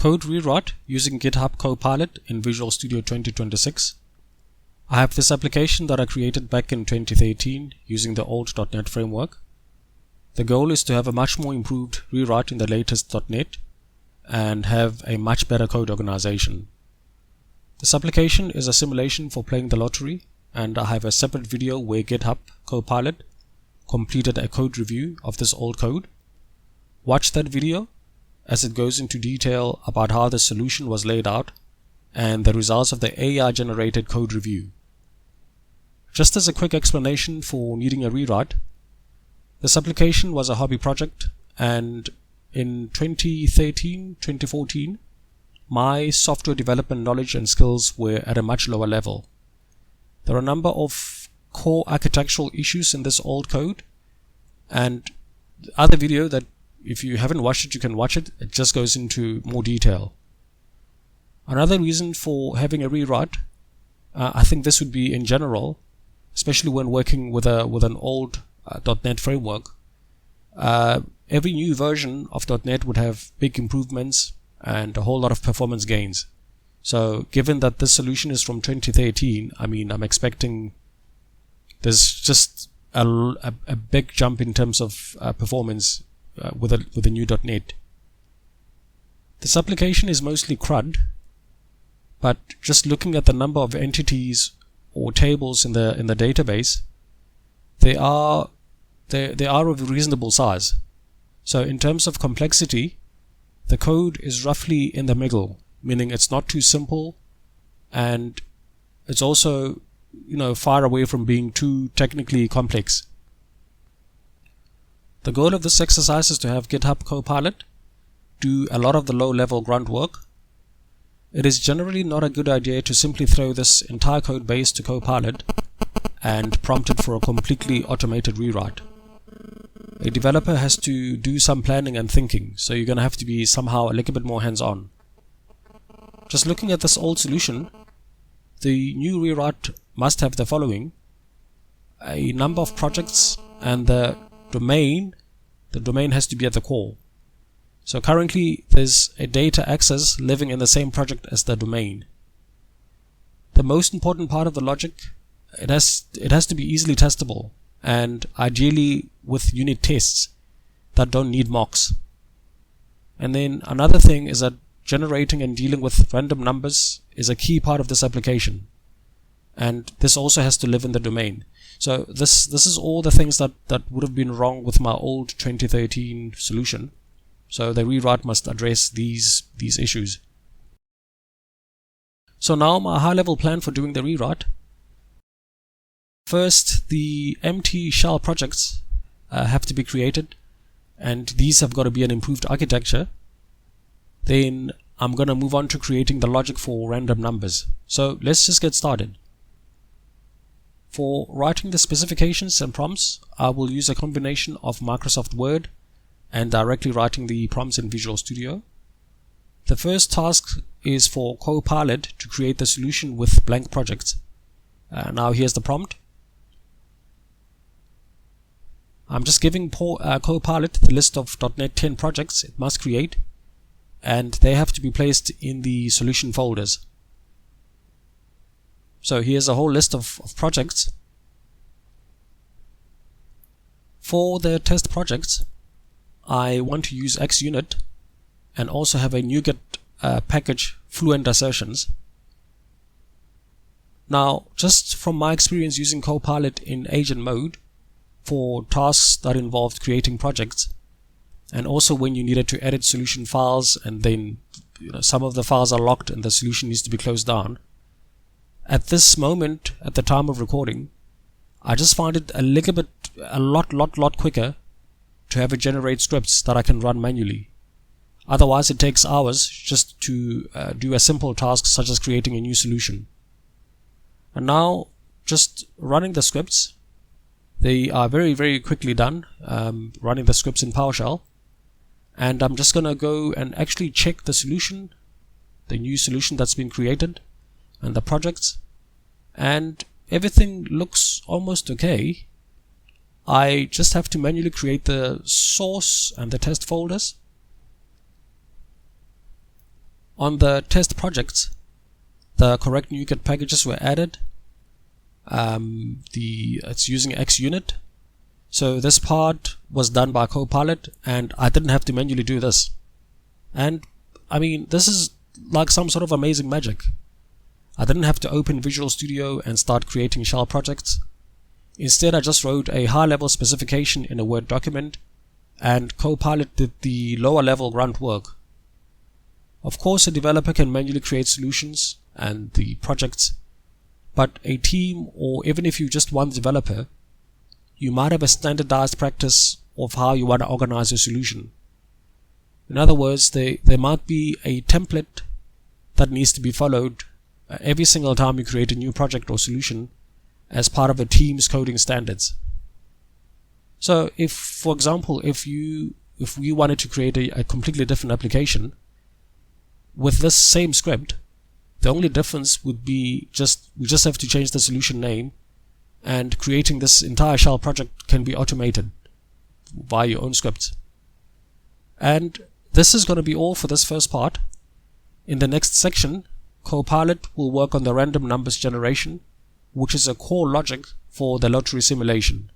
Code rewrite using GitHub Copilot in Visual Studio 2026. I have this application that I created back in 2013 using the old .NET framework. The goal is to have a much more improved rewrite in the latest .NET and have a much better code organization. This application is a simulation for playing the lottery, and I have a separate video where GitHub Copilot completed a code review of this old code. Watch that video as it goes into detail about how the solution was laid out and the results of the AI-generated code review. Just as a quick explanation for needing a rewrite, this application was a hobby project, and in 2013-2014, my software development knowledge and skills were at a much lower level. There are a number of core architectural issues in this old code, and the other video that if you haven't watched it, you can watch it. It just goes into more detail. Another reason for having a rewrite, I think this would be in general, especially when working with an old .NET framework. Every new version of .NET would have big improvements and a whole lot of performance gains. So given that this solution is from 2013, I'm expecting there's just a big jump in terms of performance with a new .NET. This application is mostly CRUD, but just looking at the number of entities or tables in the database, they are of reasonable size. So in terms of complexity, the code is roughly in the middle, meaning it's not too simple, and it's also far away from being too technically complex. The goal of this exercise is to have GitHub Copilot do a lot of the low-level grunt work. It is generally not a good idea to simply throw this entire code base to Copilot and prompt it for a completely automated rewrite. A developer has to do some planning and thinking, so you're going to have to be somehow a little bit more hands-on. Just looking at this old solution, the new rewrite must have the following: a number of projects, and the domain has to be at the core. So currently there's a data access living in the same project as the domain. The most important part of the logic, it has to be easily testable, and ideally with unit tests that don't need mocks. And then another thing is that generating and dealing with random numbers is a key part of this application, and this also has to live in the domain. So this is all the things that would have been wrong with my old 2013 solution. So the rewrite must address these issues. So now my high-level plan for doing the rewrite. First, the empty shell projects have to be created, and these have got to be an improved architecture. Then I'm going to move on to creating the logic for random numbers. So let's just get started. For writing the specifications and prompts, I will use a combination of Microsoft Word and directly writing the prompts in Visual Studio. The first task is for Copilot to create the solution with blank projects. Now here's the prompt. I'm just giving Copilot the list of .NET 10 projects it must create, and they have to be placed in the solution folders. So here's a whole list of projects. For the test projects, I want to use XUnit and also have a NuGet package fluent assertions. Now, just from my experience using Copilot in agent mode for tasks that involved creating projects, and also when you needed to edit solution files and then some of the files are locked and the solution needs to be closed down, at this moment, at the time of recording, I just find it a lot quicker to have it generate scripts that I can run manually. Otherwise, it takes hours just to do a simple task such as creating a new solution. And now, just running the scripts, they are very quickly done, running the scripts in PowerShell. And I'm just going to go and actually check the solution, the new solution that's been created, and the projects, and everything looks almost okay. I just have to manually create the source and the test folders. On the test projects, the correct NuGet packages were added. It's using XUnit. So this part was done by Copilot, and I didn't have to manually do this. And I mean, this is like some sort of amazing magic. I didn't have to open Visual Studio and start creating shell projects. Instead, I just wrote a high-level specification in a Word document, and Copilot did the lower-level grunt work. Of course, a developer can manually create solutions and the projects, but a team, or even if you just one developer, you might have a standardized practice of how you want to organize a solution. In other words, there might be a template that needs to be followed every single time you create a new project or solution as part of a team's coding standards. So if, for example, if we wanted to create a completely different application with this same script, the only difference would be we just have to change the solution name, and creating this entire shell project can be automated via your own scripts. And this is going to be all for this first part. In the next section, Copilot will work on the random numbers generation, which is a core logic for the lottery simulation.